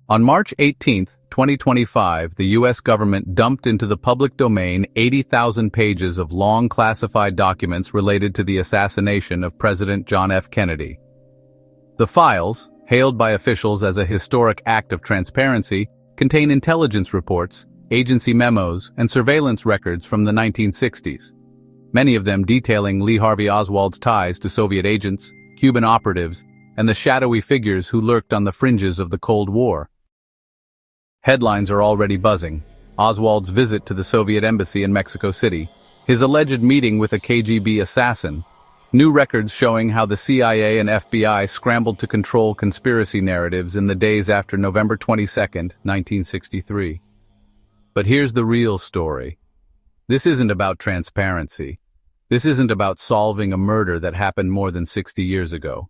On March 18, 2025, the U.S. government dumped into the public domain 80,000 pages of long classified documents related to the assassination of President John F. Kennedy. The files, hailed by officials as a historic act of transparency, contain intelligence reports, agency memos, and surveillance records from the 1960s, many of them detailing Lee Harvey Oswald's ties to Soviet agents, Cuban operatives, and the shadowy figures who lurked on the fringes of the Cold War. Headlines are already buzzing: Oswald's visit to the Soviet embassy in Mexico City, his alleged meeting with a KGB assassin, new records showing how the CIA and FBI scrambled to control conspiracy narratives in the days after November 22, 1963. But here's the real story. This isn't about transparency. This isn't about solving a murder that happened more than 60 years ago.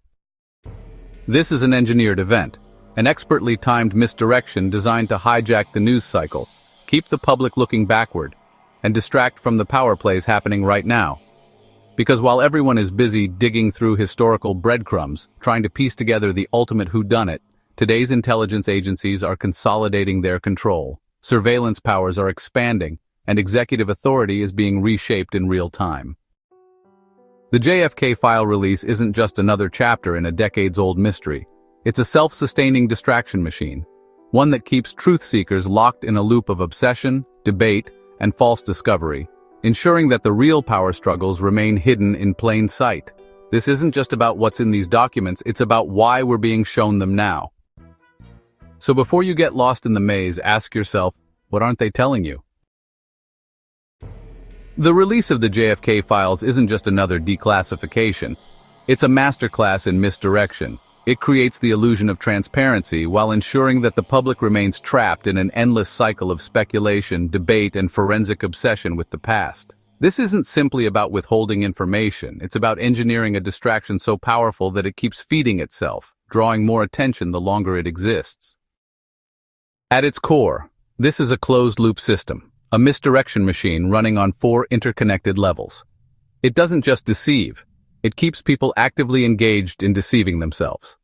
This is an engineered event, an expertly timed misdirection designed to hijack the news cycle, keep the public looking backward, and distract from the power plays happening right now. Because while everyone is busy digging through historical breadcrumbs, trying to piece together the ultimate whodunit, today's intelligence agencies are consolidating their control, surveillance powers are expanding, and executive authority is being reshaped in real time. The JFK file release isn't just another chapter in a decades-old mystery. It's a self-sustaining distraction machine, one that keeps truth-seekers locked in a loop of obsession, debate, and false discovery, ensuring that the real power struggles remain hidden in plain sight. This isn't just about what's in these documents, it's about why we're being shown them now. So before you get lost in the maze, ask yourself, what aren't they telling you? The release of the JFK files isn't just another declassification. It's a masterclass in misdirection. It creates the illusion of transparency while ensuring that the public remains trapped in an endless cycle of speculation, debate, and forensic obsession with the past. This isn't simply about withholding information, it's about engineering a distraction so powerful that it keeps feeding itself, drawing more attention the longer it exists. At its core, this is a closed-loop system, a misdirection machine running on 4 interconnected levels. It doesn't just deceive, it keeps people actively engaged in deceiving themselves.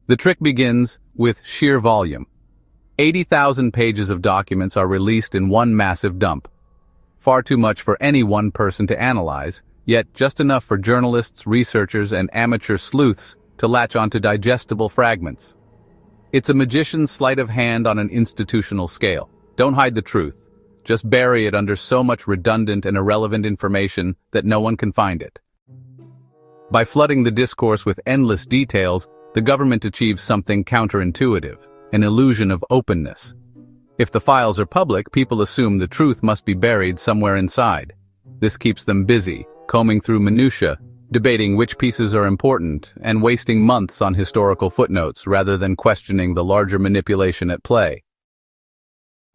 The trick begins with sheer volume. 80,000 pages of documents are released in one massive dump. Far too much for any one person to analyze, yet just enough for journalists, researchers, and amateur sleuths to latch onto digestible fragments. It's a magician's sleight of hand on an institutional scale. Don't hide the truth. Just bury it under so much redundant and irrelevant information that no one can find it. By flooding the discourse with endless details, the government achieves something counterintuitive, an illusion of openness. If the files are public, people assume the truth must be buried somewhere inside. This keeps them busy, combing through minutiae, debating which pieces are important, and wasting months on historical footnotes rather than questioning the larger manipulation at play.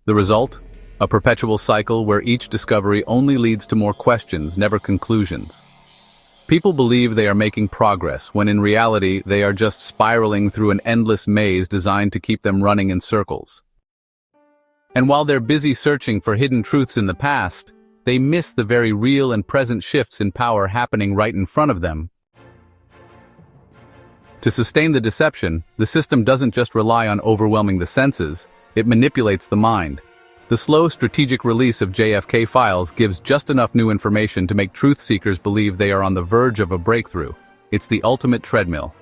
The result? A perpetual cycle where each discovery only leads to more questions, never conclusions. People believe they are making progress, when in reality they are just spiraling through an endless maze designed to keep them running in circles. And while they're busy searching for hidden truths in the past, they miss the very real and present shifts in power happening right in front of them. To sustain the deception, the system doesn't just rely on overwhelming the senses, it manipulates the mind. The slow, strategic release of JFK files gives just enough new information to make truth seekers believe they are on the verge of a breakthrough. It's the ultimate treadmill.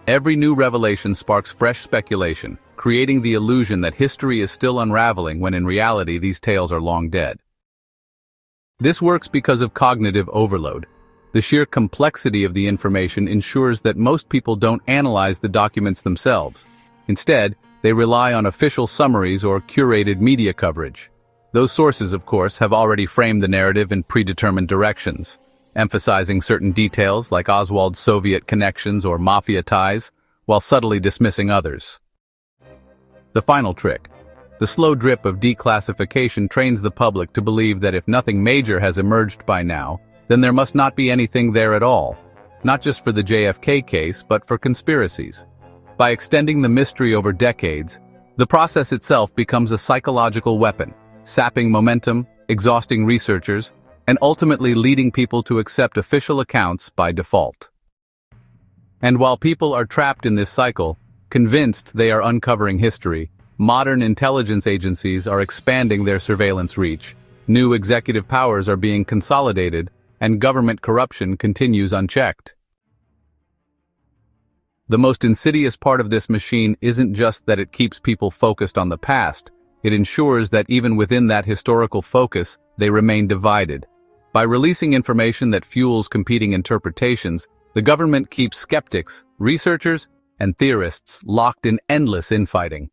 Every new revelation sparks fresh speculation, creating the illusion that history is still unraveling when in reality these tales are long dead. This works because of cognitive overload. The sheer complexity of the information ensures that most people don't analyze the documents themselves. Instead, they rely on official summaries or curated media coverage. Those sources, of course, have already framed the narrative in predetermined directions, emphasizing certain details like Oswald's Soviet connections or mafia ties, while subtly dismissing others. The final trick: the slow drip of declassification trains the public to believe that if nothing major has emerged by now, then there must not be anything there at all, not just for the JFK case, but for conspiracies. By extending the mystery over decades, the process itself becomes a psychological weapon, sapping momentum, exhausting researchers, and ultimately leading people to accept official accounts by default. And while people are trapped in this cycle, Convinced they are uncovering history, modern intelligence agencies are expanding their surveillance reach, new executive powers are being consolidated, and government corruption continues unchecked. The most insidious part of this machine isn't just that it keeps people focused on the past, it ensures that even within that historical focus, they remain divided. By releasing information that fuels competing interpretations, the government keeps skeptics, researchers, and theorists locked in endless infighting.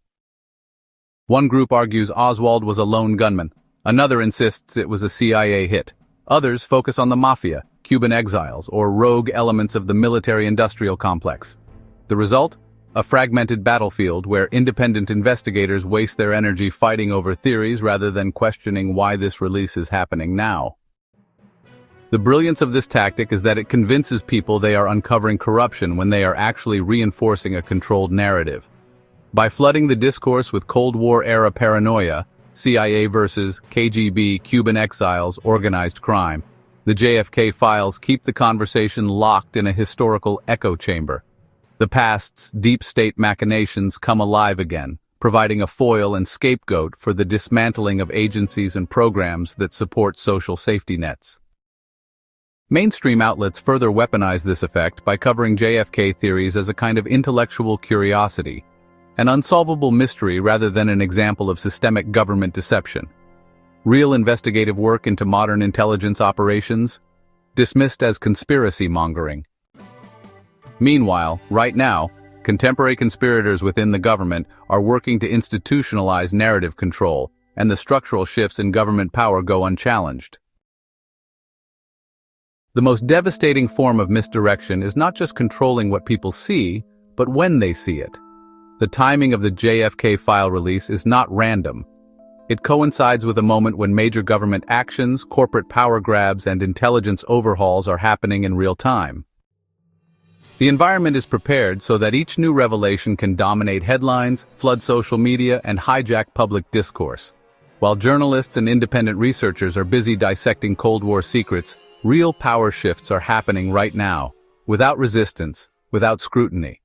One group argues Oswald was a lone gunman, another insists it was a CIA hit. Others focus on the mafia, Cuban exiles, or rogue elements of the military-industrial complex. The result? A fragmented battlefield where independent investigators waste their energy fighting over theories rather than questioning why this release is happening now. The brilliance of this tactic is that it convinces people they are uncovering corruption when they are actually reinforcing a controlled narrative. By flooding the discourse with Cold War-era paranoia, CIA versus KGB, Cuban exiles, organized crime, the JFK files keep the conversation locked in a historical echo chamber. The past's deep state machinations come alive again, providing a foil and scapegoat for the dismantling of agencies and programs that support social safety nets. Mainstream outlets further weaponize this effect by covering JFK theories as a kind of intellectual curiosity, an unsolvable mystery rather than an example of systemic government deception. Real investigative work into modern intelligence operations, dismissed as conspiracy mongering. Meanwhile, right now, contemporary conspirators within the government are working to institutionalize narrative control, and the structural shifts in government power go unchallenged. The most devastating form of misdirection is not just controlling what people see, but when they see it. The timing of the JFK file release is not random. It coincides with a moment when major government actions, corporate power grabs, and intelligence overhauls are happening in real time. The environment is prepared so that each new revelation can dominate headlines, flood social media, and hijack public discourse. While journalists and independent researchers are busy dissecting Cold War secrets, real power shifts are happening right now, without resistance, without scrutiny.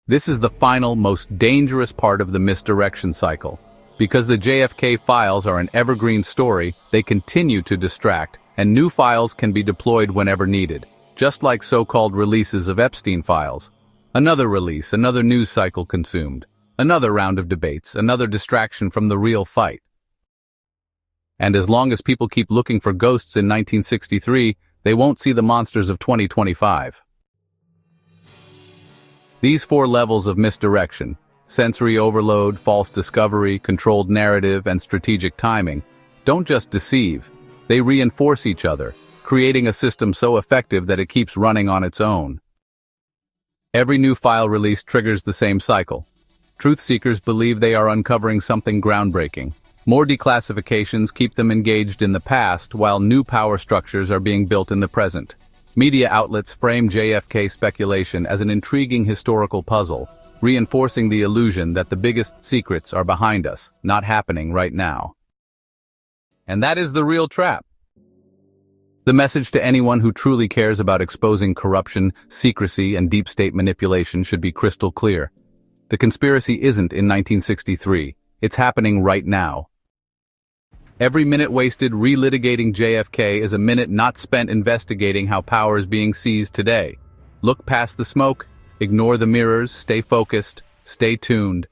This is the final, most dangerous part of the misdirection cycle. Because the JFK files are an evergreen story, they continue to distract, and new files can be deployed whenever needed. Just like so-called releases of Epstein files. Another release, another news cycle consumed. Another round of debates, another distraction from the real fight. And as long as people keep looking for ghosts in 1963, they won't see the monsters of 2025. These 4 levels of misdirection, sensory overload, false discovery, controlled narrative, and strategic timing, don't just deceive, they reinforce each other, creating a system so effective that it keeps running on its own. Every new file release triggers the same cycle. Truth seekers believe they are uncovering something groundbreaking. More declassifications keep them engaged in the past, while new power structures are being built in the present. Media outlets frame JFK speculation as an intriguing historical puzzle, reinforcing the illusion that the biggest secrets are behind us, not happening right now. And that is the real trap. The message to anyone who truly cares about exposing corruption, secrecy, and deep state manipulation should be crystal clear. The conspiracy isn't in 1963, it's happening right now. Every minute wasted relitigating JFK is a minute not spent investigating how power is being seized today. Look past the smoke, ignore the mirrors, stay focused, stay tuned,